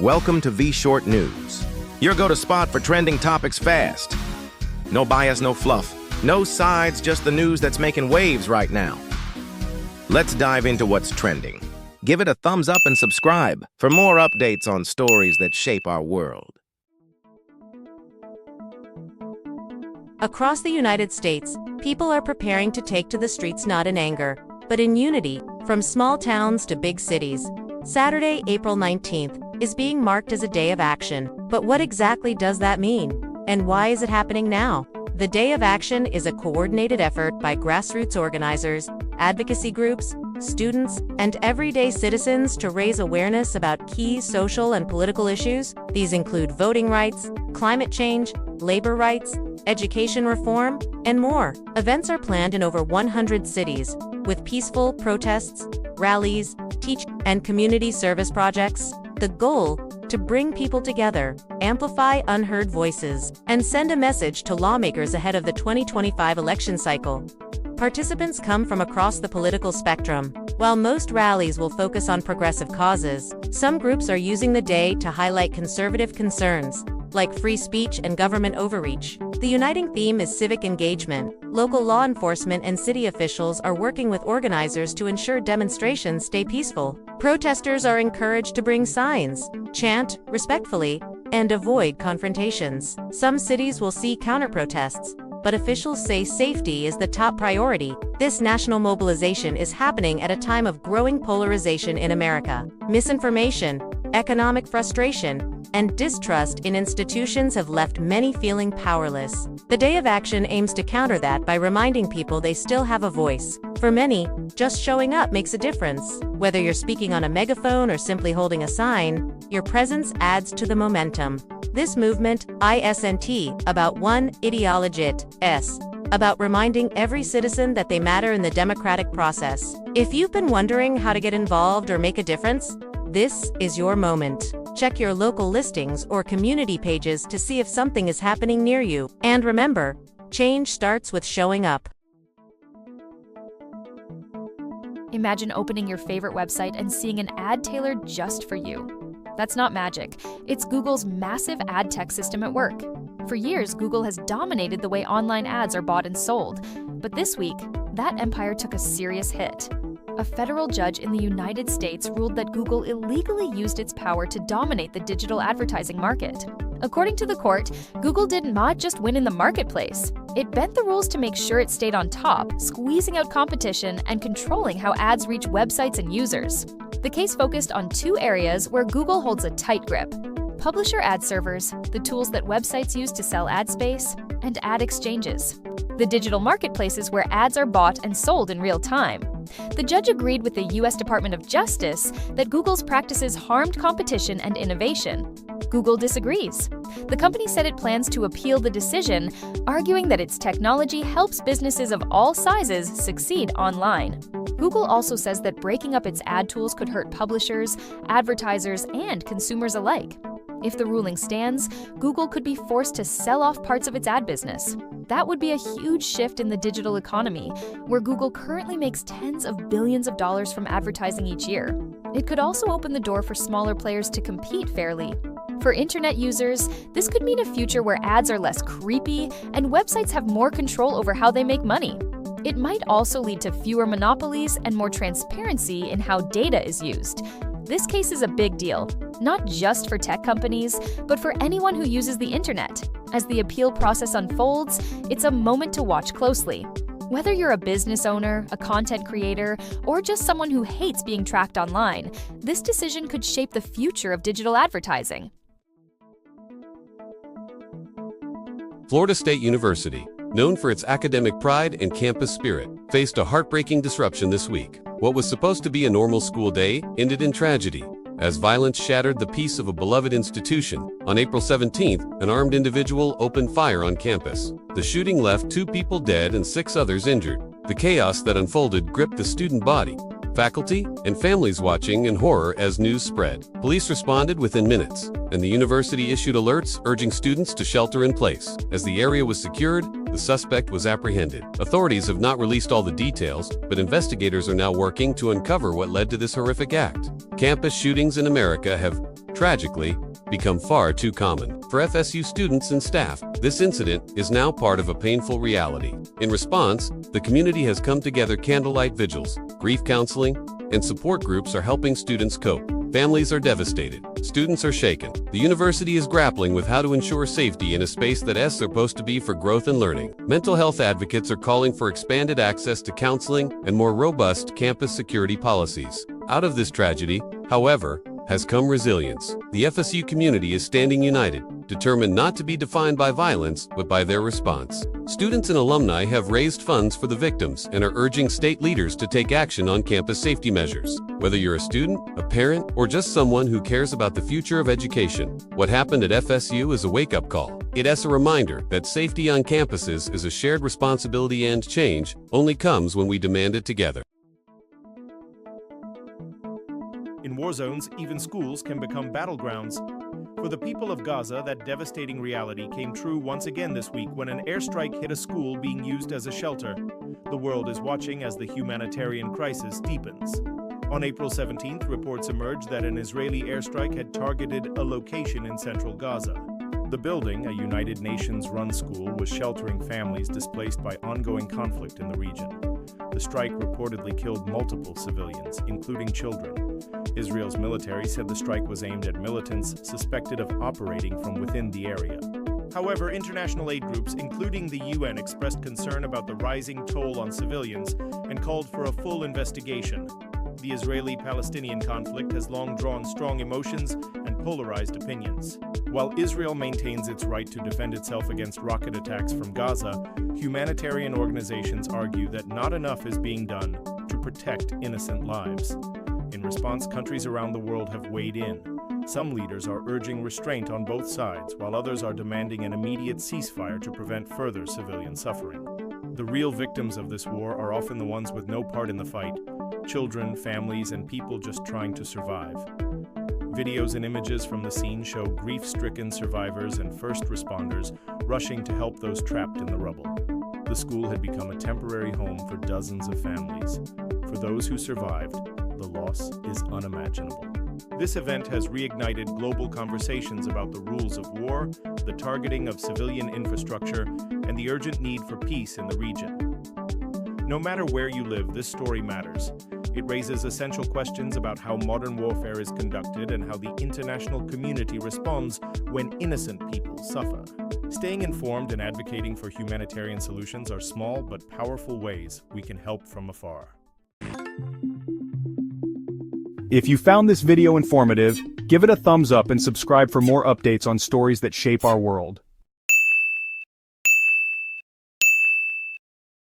Welcome to V-Short News, your go-to spot for trending topics fast. No bias, no fluff, no sides, just the news that's making waves right now. Let's dive into what's trending. Give it a thumbs up and subscribe for more updates on stories that shape our world. Across the United States, people are preparing to take to the streets not in anger, but in unity, from small towns to big cities. Saturday, April 19th, is being marked as a day of action. But what exactly does that mean? And why is it happening now? The Day of Action is a coordinated effort by grassroots organizers, advocacy groups, students, and everyday citizens to raise awareness about key social and political issues. These include voting rights, climate change, labor rights, education reform, and more. Events are planned in over 100 cities, with peaceful protests, rallies, and community service projects. The goal: to bring people together, amplify unheard voices, and send a message to lawmakers ahead of the 2025 election cycle. Participants come from across the political spectrum. While most rallies will focus on progressive causes, some groups are using the day to highlight conservative concerns, like free speech and government overreach. The uniting theme is civic engagement. Local law enforcement and city officials are working with organizers to ensure demonstrations stay peaceful. Protesters are encouraged to bring signs, chant respectfully, and avoid confrontations. Some cities will see counter-protests, but officials say safety is the top priority. This national mobilization is happening at a time of growing polarization in America. Misinformation, economic frustration, and distrust in institutions have left many feeling powerless. The Day of Action aims to counter that by reminding people they still have a voice. For many, just showing up makes a difference. Whether you're speaking on a megaphone or simply holding a sign, your presence adds to the momentum. This movement, isn't about one ideologist, about reminding every citizen that they matter in the democratic process. If you've been wondering how to get involved or make a difference, this is your moment. Check your local listings or community pages to see if something is happening near you. And remember, change starts with showing up. Imagine opening your favorite website and seeing an ad tailored just for you. That's not magic. It's Google's massive ad tech system at work. For years, Google has dominated the way online ads are bought and sold. But this week, that empire took a serious hit. A federal judge in the United States ruled that Google illegally used its power to dominate the digital advertising market. According to the court, Google did not just win in the marketplace. It bent the rules to make sure it stayed on top, squeezing out competition and controlling how ads reach websites and users. The case focused on two areas where Google holds a tight grip: publisher ad servers, the tools that websites use to sell ad space, and ad exchanges, the digital marketplaces where ads are bought and sold in real time. The judge agreed with the U.S. Department of Justice that Google's practices harmed competition and innovation. Google disagrees. The company said it plans to appeal the decision, arguing that its technology helps businesses of all sizes succeed online. Google also says that breaking up its ad tools could hurt publishers, advertisers, and consumers alike. If the ruling stands, Google could be forced to sell off parts of its ad business. That would be a huge shift in the digital economy, where Google currently makes tens of billions of dollars from advertising each year. It could also open the door for smaller players to compete fairly. For internet users, this could mean a future where ads are less creepy and websites have more control over how they make money. It might also lead to fewer monopolies and more transparency in how data is used. This case is a big deal, not just for tech companies, but for anyone who uses the internet. As the appeal process unfolds, it's a moment to watch closely. Whether you're a business owner, a content creator, or just someone who hates being tracked online, this decision could shape the future of digital advertising. Florida State University, known for its academic pride and campus spirit, faced a heartbreaking disruption this week. What was supposed to be a normal school day ended in tragedy, as violence shattered the peace of a beloved institution. On April 17th, an armed individual opened fire on campus. The shooting left 2 people dead and 6 others injured. The chaos that unfolded gripped the student body, faculty, and families watching in horror as news spread. Police responded within minutes, and the university issued alerts urging students to shelter in place. As the area was secured, the suspect was apprehended. Authorities have not released all the details, but investigators are now working to uncover what led to this horrific act. Campus shootings in America have tragically, become far too common. For FSU students and staff, this incident is now part of a painful reality. In response, the community has come together. Candlelight vigils, grief counseling, and support groups are helping students cope. Families are devastated. Students are shaken. The university is grappling with how to ensure safety in a space that is supposed to be for growth and learning. Mental health advocates are calling for expanded access to counseling and more robust campus security policies. Out of this tragedy, however, has come resilience. The FSU community is standing united, determined not to be defined by violence, but by their response. Students and alumni have raised funds for the victims and are urging state leaders to take action on campus safety measures. Whether you're a student, a parent, or just someone who cares about the future of education, what happened at FSU is a wake-up call. It is a reminder that safety on campuses is a shared responsibility, and change only comes when we demand it together. In war zones, even schools can become battlegrounds. For the people of Gaza, that devastating reality came true once again this week when an airstrike hit a school being used as a shelter. The world is watching as the humanitarian crisis deepens. On April 17th, reports emerged that an Israeli airstrike had targeted a location in central Gaza. The building, a United Nations-run school, was sheltering families displaced by ongoing conflict in the region. The strike reportedly killed multiple civilians, including children. Israel's military said the strike was aimed at militants suspected of operating from within the area. However, international aid groups, including the UN, expressed concern about the rising toll on civilians and called for a full investigation. The Israeli-Palestinian conflict has long drawn strong emotions and polarized opinions. While Israel maintains its right to defend itself against rocket attacks from Gaza, humanitarian organizations argue that not enough is being done to protect innocent lives. In response, countries around the world have weighed in. Some leaders are urging restraint on both sides, while others are demanding an immediate ceasefire to prevent further civilian suffering. The real victims of this war are often the ones with no part in the fight: children, families, and people just trying to survive. Videos and images from the scene show grief-stricken survivors and first responders rushing to help those trapped in the rubble. The school had become a temporary home for dozens of families. For those who survived, the loss is unimaginable. This event has reignited global conversations about the rules of war, the targeting of civilian infrastructure, and the urgent need for peace in the region. No matter where you live, this story matters. It raises essential questions about how modern warfare is conducted and how the international community responds when innocent people suffer. Staying informed and advocating for humanitarian solutions are small but powerful ways we can help from afar. If you found this video informative, give it a thumbs up and subscribe for more updates on stories that shape our world.